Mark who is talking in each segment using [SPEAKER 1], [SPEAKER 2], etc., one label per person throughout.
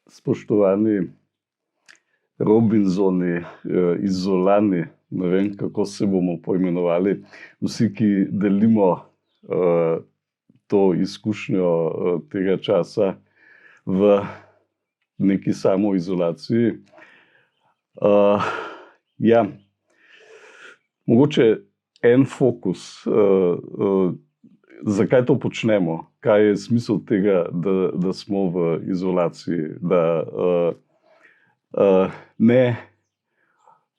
[SPEAKER 1] Spoštovani Robinzoni, Izolani, ne vem, kako se bomo poimenovali, vsi, ki delimo to izkušnjo tega časa v neki samoizolaciji. Ja, mogoče en fokus, zakaj to počnemo, kaj je smisel tega, da smo v izolaciji, da ne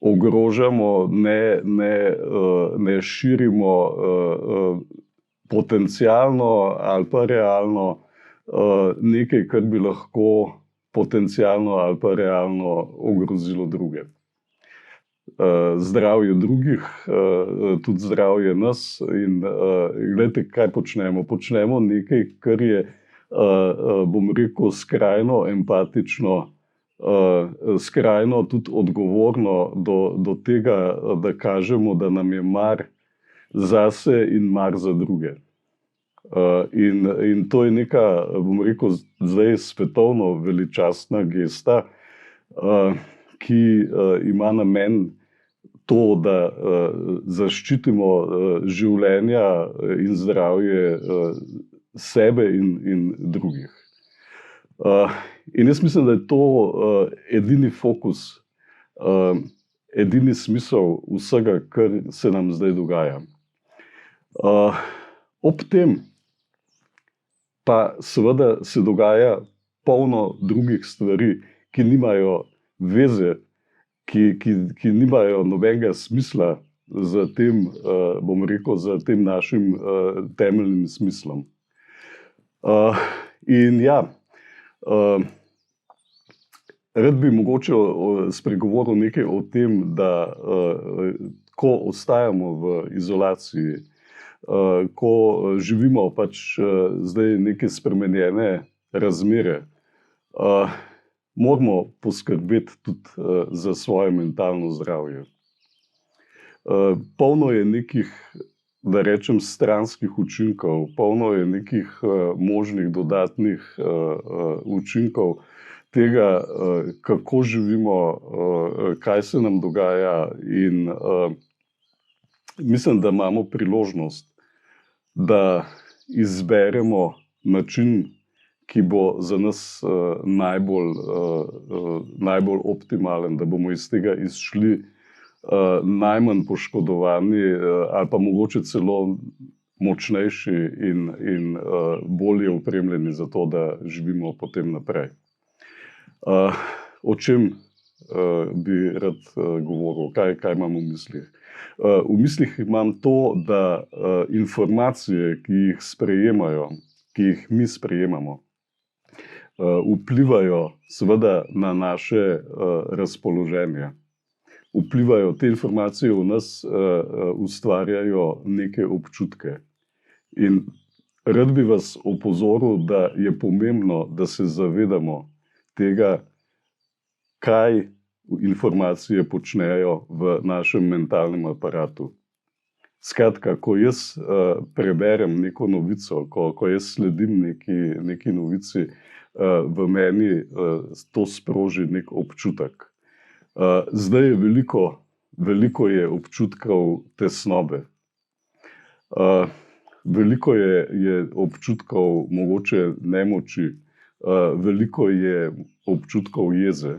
[SPEAKER 1] ogrožamo, ne širimo potencialno ali pa realno nekaj, kar bi lahko potencialno ali pa realno ogrozilo druge. Zdravje drugih, tudi zdravje nas in gledajte, kaj počnemo. Počnemo nekaj, kar je, bom rekel, skrajno empatično, skrajno tudi odgovorno do tega, da kažemo, da nam je mar zase in mar za druge. In to je neka, bom rekel, zdaj svetovno veličastna gesta, ki ima namen to, da zaščitimo življenja in zdravje sebe in drugih. In jaz mislim, da je to edini fokus, edini smisel vsega, kar se nam zdaj dogaja. Ob tem pa seveda se dogaja polno drugih stvari, ki nimajo veze, ki nimajo nobenega smisla za tem, bom rekel, za tem našim temeljnim smislom. In ja, rad bi mogoče spregovoril nekaj o tem, da ko ostajamo v izolaciji, ko živimo pač zdaj neke spremenjene razmere, moramo poskrbeti tudi za svoje mentalno zdravje. Polno je nekih, da rečem, stranskih učinkov, polno je nekih možnih dodatnih učinkov tega, kako živimo, kaj se nam dogaja, in mislim, da imamo priložnost, da izberemo način, ki bo za nas najbolj optimalen, da bomo iz tega izšli najmanj poškodovani ali pa mogoče celo močnejši in bolje opremljeni za to, da živimo potem naprej. O čem bi rad govoril, kaj imam v mislih? V mislih imam to, da informacije, ki jih sprejemajo, ki jih mi sprejemamo, vplivajo seveda na naše razpoloženje. Vplivajo, te informacije v nas ustvarjajo neke občutke. In rad bi vas opozoril, da je pomembno, da se zavedamo tega, kaj informacije počnejo v našem mentalnem aparatu. Skratka, ko jaz preberem neko novico, ko jaz sledim neki novici, v meni to sproži nek občutek. Zdaj je veliko je občutkov tesnobe. Veliko je občutkov mogoče nemoči, veliko je občutkov jeze.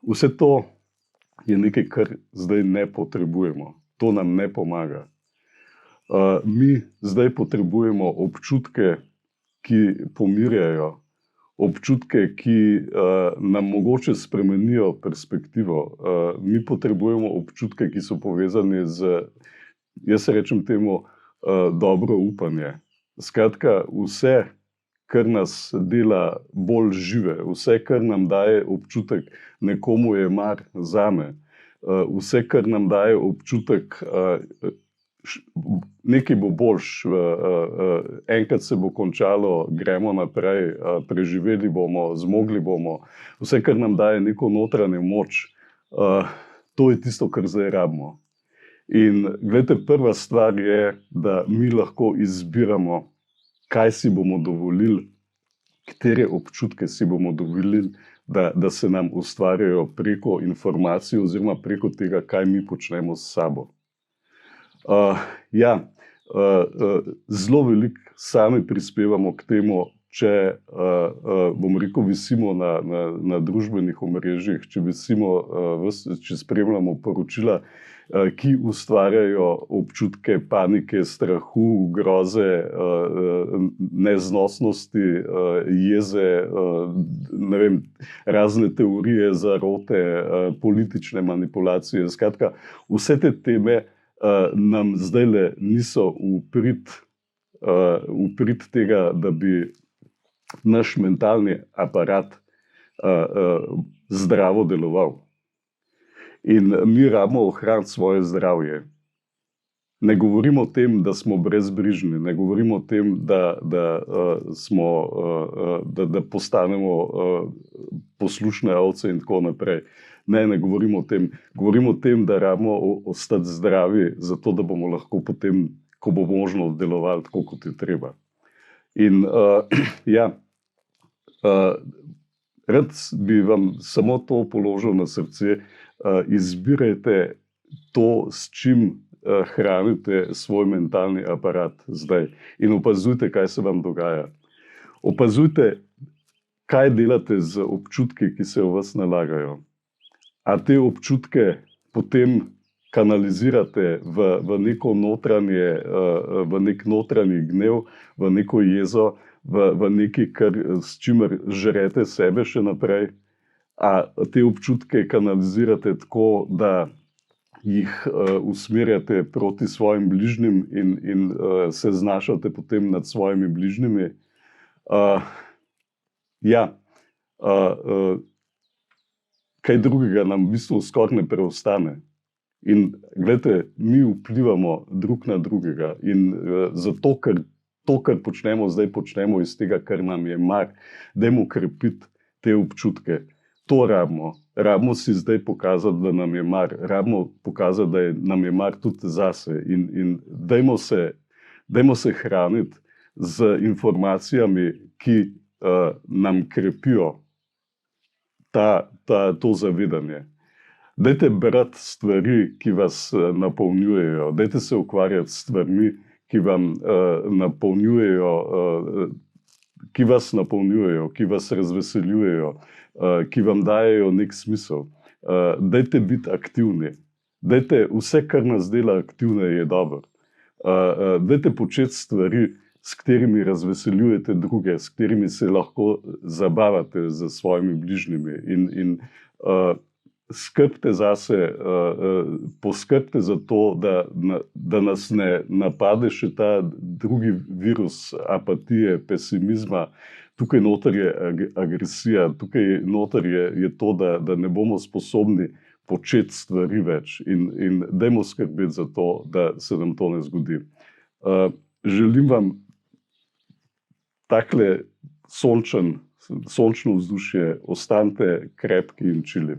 [SPEAKER 1] Vse to je nekaj, kar zdaj ne potrebujemo. To nam ne pomaga. Mi zdaj potrebujemo občutke, ki pomirjajo, občutke, ki nam mogoče spremenijo perspektivo. Mi potrebujemo občutke, ki so povezani z, jaz rečem temu, dobro upanje. Skratka, vse, kar nas dela bolj žive, vse, kar nam daje občutek, nekomu je mar zame, vse, kar nam daje občutek, nekaj bo boljš, enkrat se bo končalo, gremo naprej, preživeli bomo, zmogli bomo, vse, kar nam daje neko notranjo moč, to je tisto, kar zdaj rabimo. In gledajte, prva stvar je, da mi lahko izbiramo, kaj si bomo dovolili katere občutke si bomo dovolili, da se nam ustvarjajo preko informacij oziroma preko tega, kaj mi počnemo s sabo. Zelo veliko sami prispevamo k temu, če, bom rekel, visimo na družbenih omrežjih, če spremljamo poročila, ki ustvarjajo občutke panike, strahu, groze, neznosnosti, jeze, ne vem, razne teorije zarote, politične manipulacije. Skratka, vse te teme nam zdajle niso v prid tega, da bi naš mentalni aparat zdravo deloval. In mi rabimo ohraniti svoje zdravje. Ne govorimo o tem, da smo brezbrižni, ne govorimo o tem, da postanemo poslušne ovce in tako naprej. Ne govorimo o tem. Govorimo o tem, da rabimo ostati zdravi, zato da bomo lahko potem, ko bo možno, delovali tako, kot je treba. In rad bi vam samo to položil na srce. Izbirajte to, s čim hranite svoj mentalni aparat zdaj, in opazujte, kaj se vam dogaja. Opazujte, kaj delate z občutki, ki se v vas nalagajo. A te občutke potem kanalizirate v nek notranji gnev, v neko jezo, v nekaj, s čimer žrete sebe še naprej? A te občutke kanalizirate tako, da jih usmerjate proti svojim bližnjim in se znašate potem nad svojimi bližnjimi? Kaj drugega nam v bistvu skoraj ne preostane. In gledajte, mi vplivamo drug na drugega, in zato, ker to, kar počnemo zdaj, počnemo iz tega, kar nam je mar. Dajmo krepiti te občutke. To rabimo. Rabimo si zdaj pokazati, da nam je mar. Rabimo pokazati, da nam je mar tudi zase. In dajmo se hraniti z informacijami, ki nam krepijo to zavedanje. Dajte brati stvari, ki vas napolnjujejo. Dajte se ukvarjati s stvarmi, ki vas napolnjujejo, ki vas razveseljujejo, ki vam dajejo nek smisel. Dajte biti aktivni. Dajte vse, kar nas dela aktivne, je dobro. Dajte početi stvari, s katerimi razveseljujete druge, s katerimi se lahko zabavate z svojimi bližnjimi. In skrbite zase, poskrbite za to, da nas ne napade še ta drugi virus apatije, pesimizma. Tukaj noter je agresija, tukaj noter je to, da ne bomo sposobni početi stvari več. In dajmo skrbeti za to, da se nam to ne zgodi. Želim vam takle sončno vzdušje, ostanite krepki in čili.